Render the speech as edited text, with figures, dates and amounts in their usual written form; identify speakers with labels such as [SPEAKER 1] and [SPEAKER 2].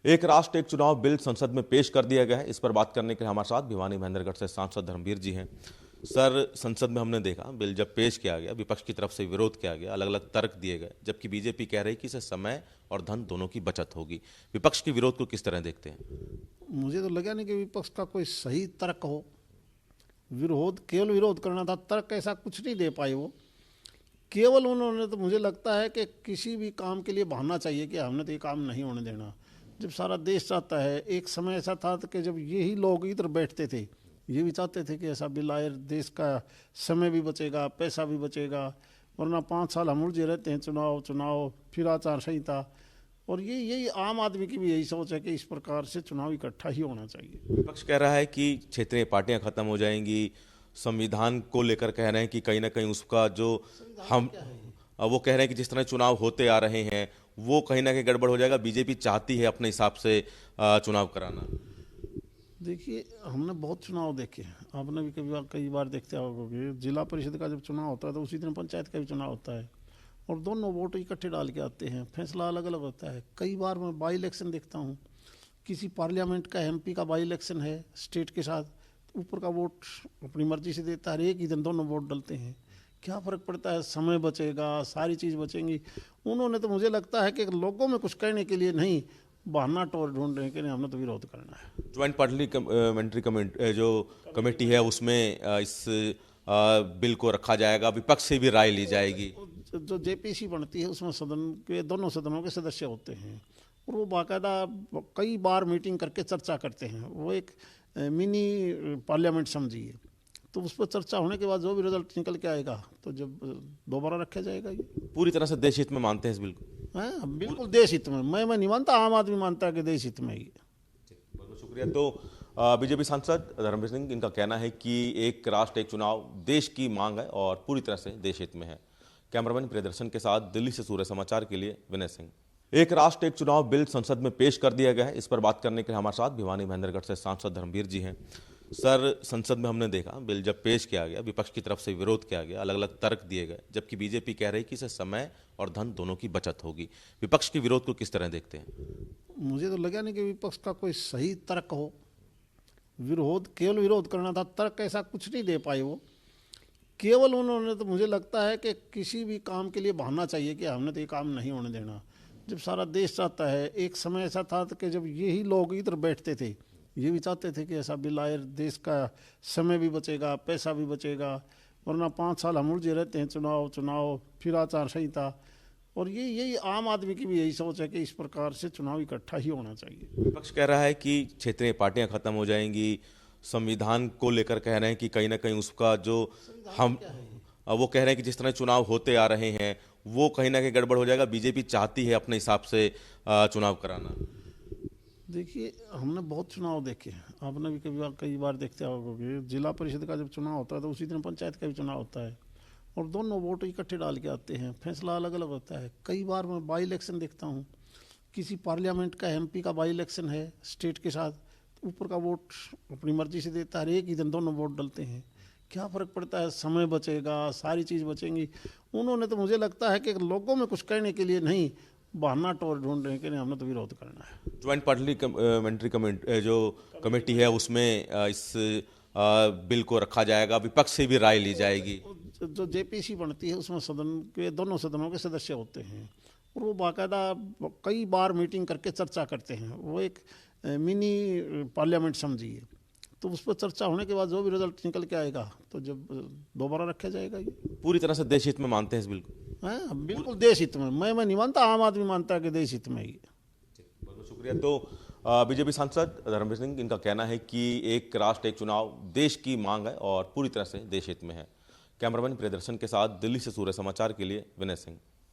[SPEAKER 1] एक राष्ट्र एक चुनाव बिल संसद में पेश कर दिया गया है। इस पर बात करने के लिए हमारे साथ भिवानी महेंद्रगढ़ से सांसद धर्मवीर जी हैं। सर, संसद में हमने देखा बिल जब पेश किया गया, विपक्ष की तरफ से विरोध किया गया, अलग अलग तर्क दिए गए, जबकि बीजेपी कह रही कि इससे समय और धन दोनों की बचत होगी। विपक्ष के विरोध को किस तरह देखते हैं?
[SPEAKER 2] मुझे तो लगा नहीं कि विपक्ष का कोई सही तर्क हो। विरोध केवल विरोध करना था, तर्क ऐसा कुछ नहीं दे पाए वो। केवल उन्होंने, तो मुझे लगता है कि किसी भी काम के लिए बहाना चाहिए कि हमने तो ये काम नहीं होने देना। जब सारा देश चाहता है, एक समय ऐसा था कि जब यही लोग इधर बैठते थे, ये भी चाहते थे कि ऐसा बिल आए, देश का समय भी बचेगा, पैसा भी बचेगा, वरना 5 साल हम उलझे रहते हैं, चुनाव फिर आचार संहिता। और यही आम आदमी की भी यही सोच है कि इस प्रकार से चुनाव इकट्ठा ही होना चाहिए।
[SPEAKER 1] विपक्ष कह रहा है कि क्षेत्रीय पार्टियां खत्म हो जाएंगी, संविधान को लेकर कह रहे हैं कि कहीं ना कहीं उसका जो हम वो कह रहे हैं कि जिस तरह चुनाव होते आ रहे हैं वो कहीं ना कहीं गड़बड़ हो जाएगा। बीजेपी चाहती है अपने हिसाब से चुनाव कराना।
[SPEAKER 2] देखिए, हमने बहुत चुनाव देखे हैं, आपने भी कई बार देखते होंगे। जिला परिषद का जब चुनाव होता है तो उसी दिन पंचायत का भी चुनाव होता है, और दोनों वोट इकट्ठे डाल के आते हैं, फैसला अलग अलग होता है। कई बार मैं बाई इलेक्शन देखता हूँ, किसी पार्लियामेंट का एमपी का बाई इलेक्शन है स्टेट के साथ, ऊपर का वोट अपनी मर्जी से देता है, एक ही दिन दोनों वोट डलते हैं। क्या फ़र्क पड़ता है? समय बचेगा, सारी चीज़ बचेंगी। उन्होंने, तो मुझे लगता है कि लोगों में कुछ कहने के लिए नहीं, बहाना टोर ढूंढ रहे हैं कि नहीं हमने तो विरोध करना है।
[SPEAKER 1] ज्वाइंट पार्लियामेंट्री जो कमेटी है उसमें इस बिल को रखा जाएगा, विपक्ष से भी राय ली जाएगी।
[SPEAKER 2] जो जेपीसी बनती है उसमें सदन के दोनों सदनों के सदस्य होते हैं, और वो बाकायदा कई बार मीटिंग करके चर्चा करते हैं। वो एक मिनी पार्लियामेंट समझिए। तो उस पर चर्चा होने के बाद जो भी रिजल्ट निकल के आएगा तो जब दोबारा रखा जाएगा। ये
[SPEAKER 1] पूरी तरह से देश हित में मानते हैं इस बिल को?
[SPEAKER 2] हाँ, बिल्कुल देश हित में। मैं नहीं मानता, आम आदमी मानता है कि देश हित में ही।
[SPEAKER 1] बहुत बहुत शुक्रिया। तो बीजेपी सांसद धर्मवीर सिंह, इनका कहना है कि एक राष्ट्र एक चुनाव देश की मांग है और पूरी तरह से देश हित में है। कैमरामैन प्रियदर्शन के साथ दिल्ली से सूर्य समाचार के लिए विनय सिंह। एक राष्ट्र एक चुनाव बिल संसद में पेश कर दिया गया है। इस पर बात करने के लिए हमारे साथ भिवानी महेंद्रगढ़ से सांसद धर्मवीर जी हैं। सर, संसद में हमने देखा बिल जब पेश किया गया, विपक्ष की तरफ से विरोध किया गया, अलग अलग तर्क दिए गए, जबकि बीजेपी कह रही कि इससे समय और धन दोनों की बचत होगी। विपक्ष के विरोध को किस तरह देखते हैं?
[SPEAKER 2] मुझे तो लगा नहीं कि विपक्ष का कोई सही तर्क हो। विरोध केवल विरोध करना था, तर्क ऐसा कुछ नहीं दे पाए वो। केवल उन्होंने, तो मुझे लगता है कि किसी भी काम के लिए बहाना चाहिए कि हमने तो ये काम नहीं होने देना। जब सारा देश चाहता है, एक समय ऐसा था कि जब यही लोग इधर बैठते थे, ये भी चाहते थे कि ऐसा बिल आए, देश का समय भी बचेगा, पैसा भी बचेगा, वरना 5 साल हम उलझे रहते हैं, चुनाव फिर आचार संहिता। और यही आम आदमी की भी यही सोच है कि इस प्रकार से चुनाव इकट्ठा ही होना चाहिए।
[SPEAKER 1] विपक्ष कह रहा है कि क्षेत्रीय पार्टियां खत्म हो जाएंगी, संविधान को लेकर कह रहे हैं कि कहीं ना कहीं उसका जो हम वो कह रहे हैं कि जिस तरह चुनाव होते आ रहे हैं वो कहीं ना कहीं गड़बड़ हो जाएगा। बीजेपी चाहती है अपने हिसाब से चुनाव कराना।
[SPEAKER 2] देखिए, हमने बहुत चुनाव देखे हैं, आपने भी कई बार देखते होंगे। जिला परिषद का जब चुनाव होता है तो उसी दिन पंचायत का भी चुनाव होता है, और दोनों वोट इकट्ठे डाल के आते हैं, फैसला अलग अलग होता है। कई बार मैं बाई इलेक्शन देखता हूँ, किसी पार्लियामेंट का एमपी का बाई इलेक्शन है स्टेट के साथ, ऊपर का वोट अपनी मर्जी से देता है, एक ही दिन दोनों वोट डलते हैं। क्या फ़र्क पड़ता है? समय बचेगा, सारी चीज़ बचेंगी। उन्होंने, तो मुझे लगता है कि लोगों में कुछ कहने के लिए नहीं, बहाना टोर ढूंढ रहे हैं कि नहीं हमने तो विरोध करना है।
[SPEAKER 1] ज्वाइंट पार्लियामेंट्री जो कमेटी है उसमें इस बिल को रखा जाएगा, विपक्ष से भी राय ली जाएगी।
[SPEAKER 2] जो जेपीसी बनती है उसमें सदन के दोनों सदनों के सदस्य होते हैं, और वो बाकायदा कई बार मीटिंग करके चर्चा करते हैं। वो एक मिनी पार्लियामेंट समझिए। तो उस पर चर्चा होने के बाद जो भी रिजल्ट निकल के आएगा तो जब दोबारा रखा जाएगा। ये
[SPEAKER 1] पूरी तरह से देश हित में मानते हैं इस बिल को?
[SPEAKER 2] हाँ, बिल्कुल देश हित में। मैं नहीं मानता, आम आदमी मानता है कि देश हित में ही।
[SPEAKER 1] बहुत बहुत शुक्रिया। तो बीजेपी सांसद धर्मवीर सिंह, इनका कहना है कि एक राष्ट्र एक चुनाव देश की मांग है और पूरी तरह से देश हित में है। कैमरामैन प्रियदर्शन के साथ दिल्ली से सूर्य समाचार के लिए विनय सिंह।